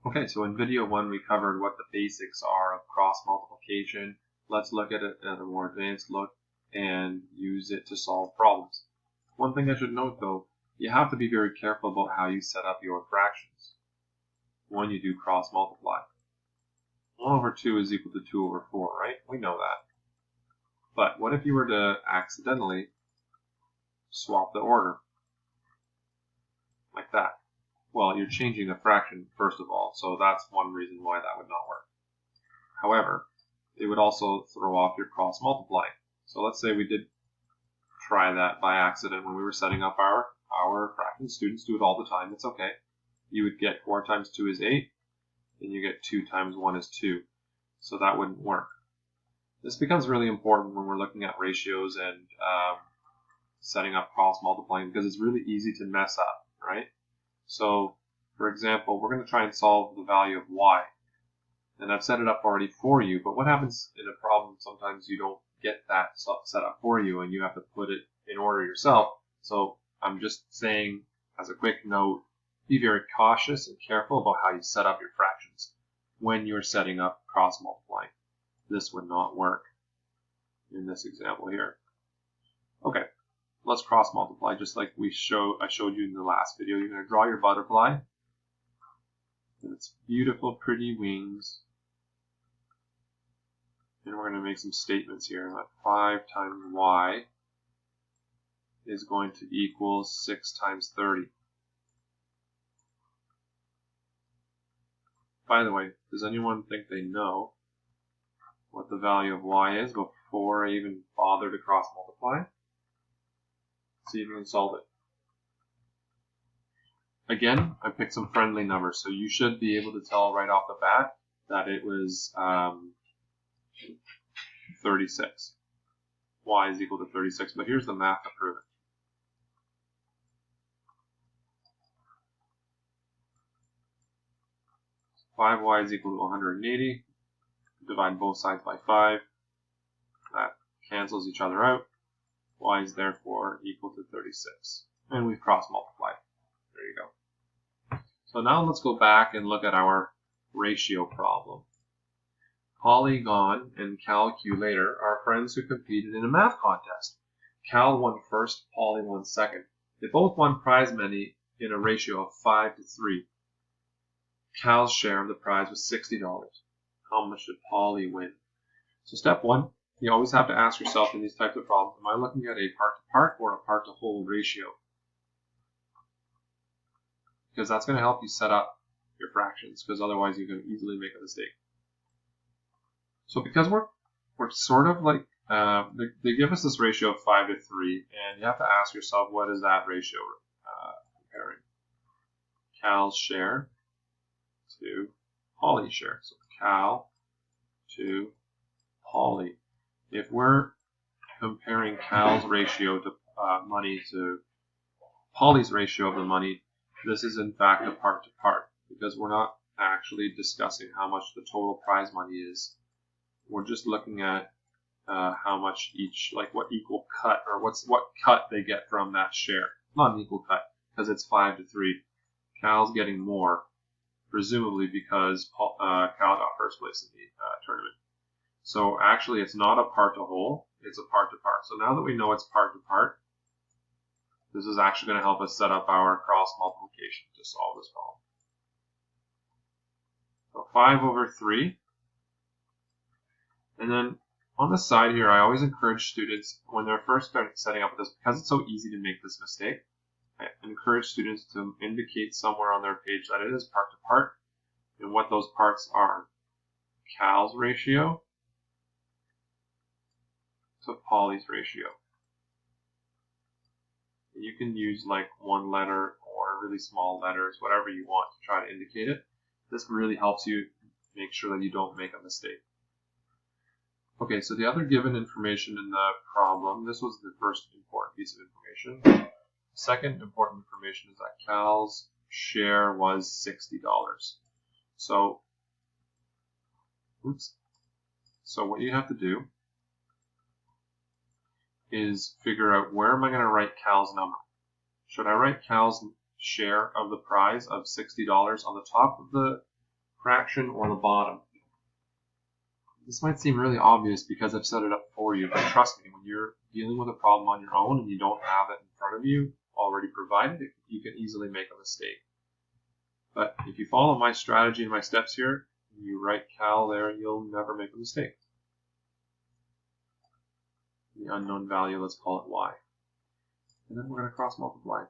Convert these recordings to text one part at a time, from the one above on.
Okay, so in video 1 we covered what the basics are of cross multiplication. Let's look at it at a more advanced look and use it to solve problems. One thing I should note though, you have to be very careful about how you set up your fractions when you do cross multiply. 1 over 2 is equal to 2 over 4, right? We know that. But what if you were to accidentally swap the order? Like that. Well, you're changing a fraction, first of all, so that's one reason why that would not work. However, it would also throw off your cross multiply. So let's say we did try that by accident when we were setting up our fractions. Students do it all the time, it's okay. You would get 4 times 2 is 8, and you get 2 times 1 is 2. So that wouldn't work. This becomes really important when we're looking at ratios and setting up cross multiplying because it's really easy to mess up, right? So, for example, we're going to try and solve the value of y. And I've set it up already for you, but what happens in a problem, sometimes you don't get that set up for you and you have to put it in order yourself. So I'm just saying, as a quick note, be very cautious and careful about how you set up your fractions when you're setting up cross multiplying. This would not work in this example here. Okay. Let's cross multiply just like I showed you in the last video. You're going to draw your butterfly and its beautiful pretty wings, and we're going to make some statements here. That 5 times y is going to equal 6 times 30. By the way, does anyone think they know what the value of y is before I even bother to cross multiply? See if you can solve it. Again, I picked some friendly numbers, so you should be able to tell right off the bat that it was 36. Y is equal to 36, but here's the math to prove it. So 5y is equal to 180. Divide both sides by 5. That cancels each other out. Y is therefore equal to 36. And we've cross multiplied. There you go. So now let's go back and look at our ratio problem. Polygon and calculator are friends who competed in a math contest. Cal won first, Poly won second. They both won prize money in a ratio of 5 to 3. Cal's share of the prize was $60. How much did Poly win? So step 1. You always have to ask yourself in these types of problems, am I looking at a part-to-part or a part-to-whole ratio? Because that's going to help you set up your fractions, because otherwise you can easily make a mistake. So because we're sort of like, they give us this ratio of 5 to 3, and you have to ask yourself, what is that ratio comparing? Cal's share to Poly's share. So Cal to Poly. If we're comparing Cal's ratio to money to Poly's ratio of the money, this is in fact a part-to-part because we're not actually discussing how much the total prize money is. We're just looking at how much each, like what equal cut or what cut they get from that share. Not an equal cut because it's 5 to 3. Cal's getting more, presumably because Cal got first place in the tournament. So actually it's not a part-to-whole, it's a part-to-part. So now that we know it's part-to-part, this is actually going to help us set up our cross multiplication to solve this problem. So 5 over 3. And then on the side here, I always encourage students when they're first setting up with this, because it's so easy to make this mistake, I encourage students to indicate somewhere on their page that it is part-to-part and what those parts are. Cal's ratio to Poly's ratio. You can use like one letter or really small letters, whatever you want to try to indicate it. This really helps you make sure that you don't make a mistake. Okay, so the other given information in the problem, this was the first important piece of information. The second important information is that Cal's share was $60. So what you have to do is figure out where am I going to write Cal's number. Should I write Cal's share of the prize of $60 on the top of the fraction or the bottom. This might seem really obvious because I've set it up for you, but trust me, when you're dealing with a problem on your own and you don't have it in front of you already provided, you can easily make a mistake. But if you follow my strategy and my steps here, and you write cal there, you'll never make a mistake. The unknown value, let's call it y. And then we're going to cross multiply.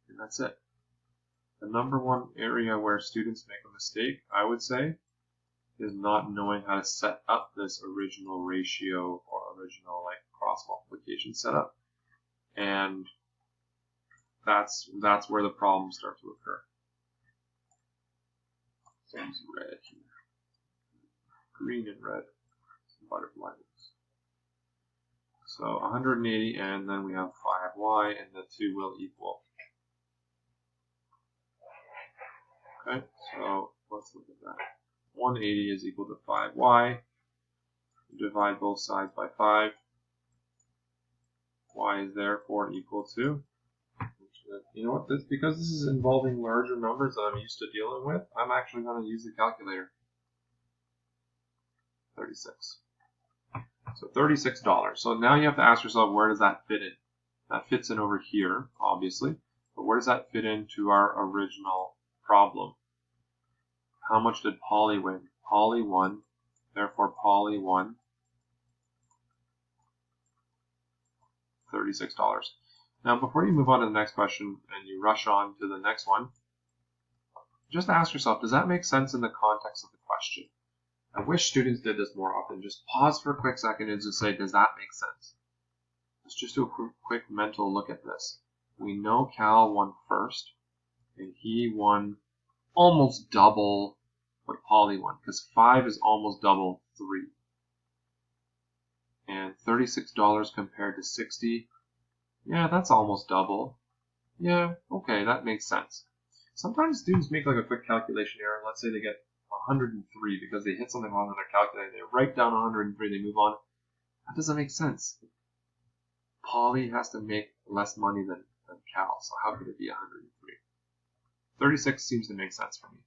And that's it. The number one area where students make a mistake, I would say, is not knowing how to set up this original ratio or original cross multiplication setup. And that's where the problems start to occur. So use red here. Green and red. Butterfly wings. So 180, and then we have 5y, and the two will equal. Okay, so let's look at that. 180 is equal to 5y. Divide both sides by 5. Y is therefore equal to, you know what, because this is involving larger numbers that I'm used to dealing with, I'm actually going to use the calculator. 36. So $36. So now you have to ask yourself, where does that fit in? That fits in over here, obviously. But where does that fit into our original problem? How much did Polly win? Polly won. Therefore, Polly won $36. Now, before you move on to the next question and you rush on to the next one, just ask yourself, does that make sense in the context of the question? I wish students did this more often. Just pause for a quick second and just say, does that make sense? Let's just do a quick mental look at this. We know Cal won first, and he won almost double what Polly won, because 5 is almost double 3. And $36 compared to 60, yeah, that's almost double. Yeah, okay, that makes sense. Sometimes students make a quick calculation error. Let's say they get 103 because they hit something wrong on their calculator. They write down 103, they move on. That doesn't make sense. Polly has to make less money than Cal, so how could it be 103? 36 seems to make sense for me.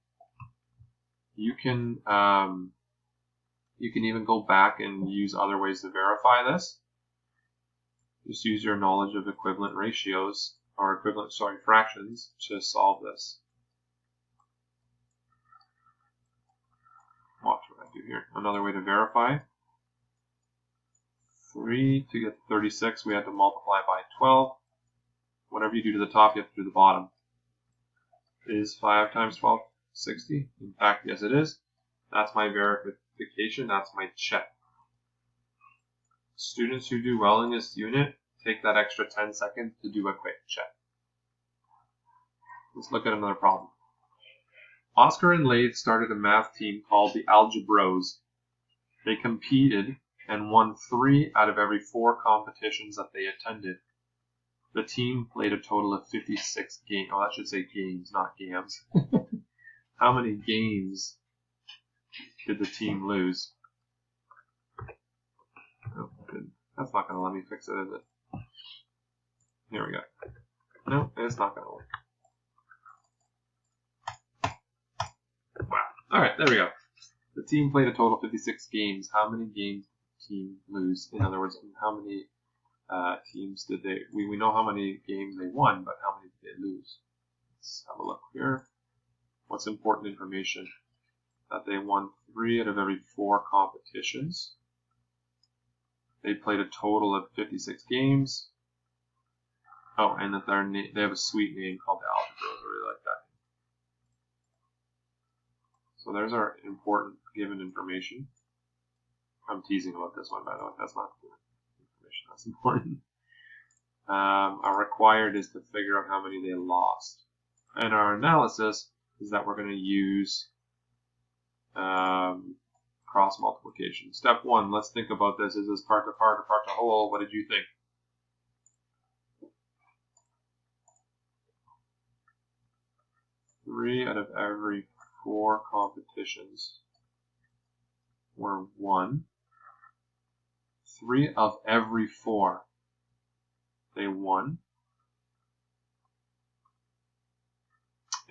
You can even go back and use other ways to verify this. Just use your knowledge of equivalent ratios, or fractions, to solve this. Watch what I do here. Another way to verify. 3 to get to 36, we have to multiply by 12. Whatever you do to the top, you have to do the bottom. Is 5 times 12 60? In fact, yes it is. That's my verification. That's my check. Students who do well in this unit, take that extra 10 seconds to do a quick check. Let's look at another problem. Oscar and Lathe started a math team called the Algebros. They competed and won 3 out of every 4 competitions that they attended. The team played a total of 56 games. Oh, I should say games, not games. How many games did the team lose? Oh, that's not going to let me fix it, is it? Here we go. No, it's not going to work. Wow. Alright, there we go. The team played a total of 56 games. How many games did the team lose? In other words, how many teams did they... We know how many games they won, but how many did they lose? Let's have a look here. What's important information? That they won 3 out of every 4 competitions. They played a total of 56 games. Oh, and that they have a sweet name called the Algebros. I really like that. So there's our important given information. I'm teasing about this one, by the way. That's not good information. That's important. Our required is to figure out how many they lost. And our analysis is that we're going to use cross multiplication. Step 1, let's think about this. Is this part to part or part to whole? What did you think? Three out of every 4 competitions were won. 3 of every 4 they won.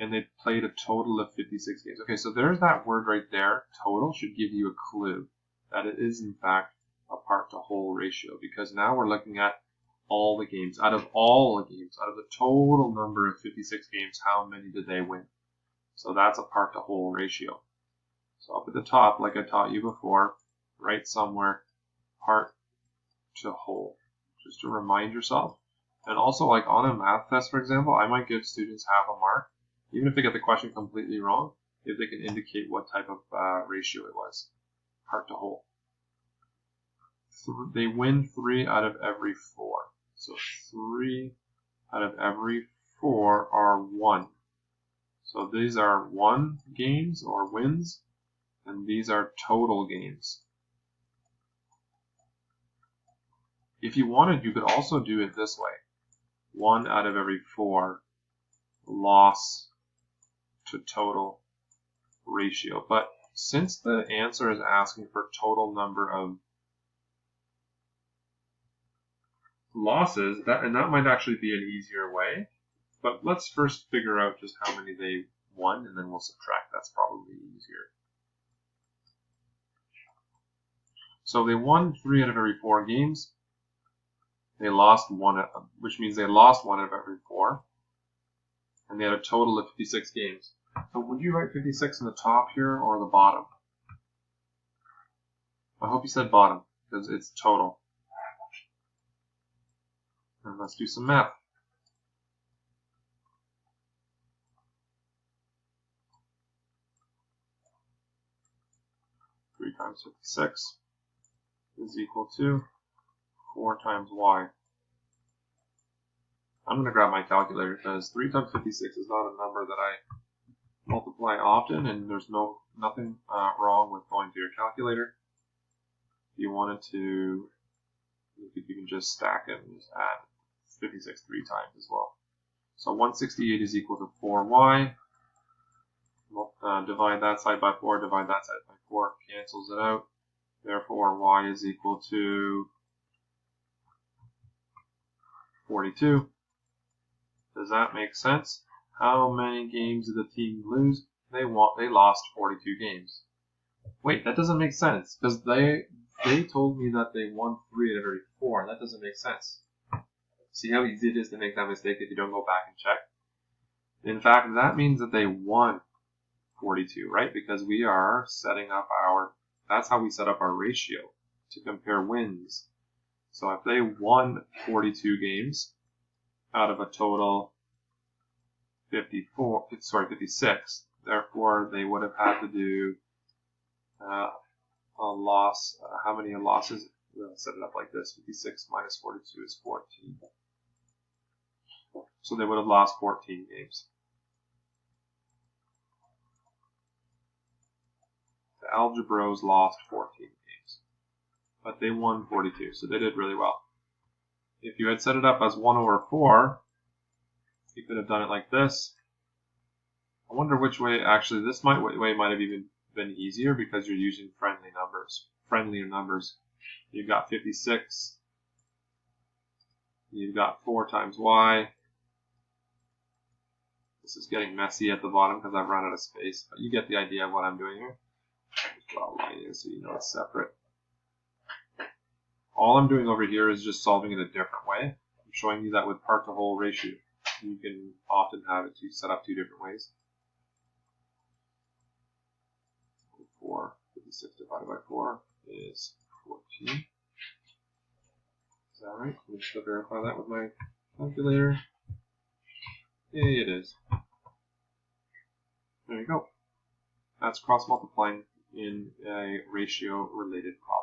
and they played a total of 56 games. Okay, so there's that word right there. Total should give you a clue that it is in fact a part to whole ratio, because now we're looking at all the games. Out of all the games, out of the total number of 56 games, how many did they win? So that's a part to whole ratio. So up at the top, like I taught you before, write somewhere part to whole, just to remind yourself. And also, like on a math test, for example, I might give students half a mark, even if they get the question completely wrong, if they can indicate what type of ratio it was, part to whole. They win 3 out of every 4. So 3 out of every 4 are 1. So these are 1 games or wins, and these are total games. If you wanted, you could also do it this way. 1 out of every 4 loss to total ratio. But since the answer is asking for total number of losses, that might actually be an easier way. But let's first figure out just how many they won, and then we'll subtract. That's probably easier. So they won 3 out of every 4 games. They lost 1, which means they lost 1 out of every 4. And they had a total of 56 games. So would you write 56 in the top here or the bottom? I hope you said bottom, because it's total. And let's do some math. Three times 56 is equal to 4 times y. I'm going to grab my calculator because 3 times 56 is not a number that I multiply often, and there's nothing wrong with going to your calculator. If you wanted to, you can just stack it and just add 56 3 times as well. So 168 is equal to 4y. Divide that side by 4, divide that side by 4, cancels it out. Therefore, y is equal to 42. Does that make sense? How many games did the team lose? They lost 42 games. Wait, that doesn't make sense, because they told me that they won 3 out of every 4. That doesn't make sense. See how easy it is to make that mistake if you don't go back and check? In fact, that means that they won 42, right? Because we are setting up that's how we set up our ratio to compare wins. So if they won 42 games out of a total 56, therefore they would have had to do a loss. How many losses? We'll set it up like this. 56 minus 42 is 14. So they would have lost 14 games. The Algebros lost 14 games, but they won 42, so they did really well. If you had set it up as 1 over 4, you could have done it like this. I wonder which way, actually, this way might have even been easier because you're using friendlier numbers. You've got 56, you've got 4 times y. This is getting messy at the bottom because I've run out of space, but you get the idea of what I'm doing here. Just draw a line here so you know it's separate. All I'm doing over here is just solving it a different way. I'm showing you that with part to whole ratio, you can often have it set up 2 different ways. 56 divided by 4 is 14. Is that right? Let me just verify that with my calculator. Yay, it is. There you go. That's cross multiplying in a ratio related problem.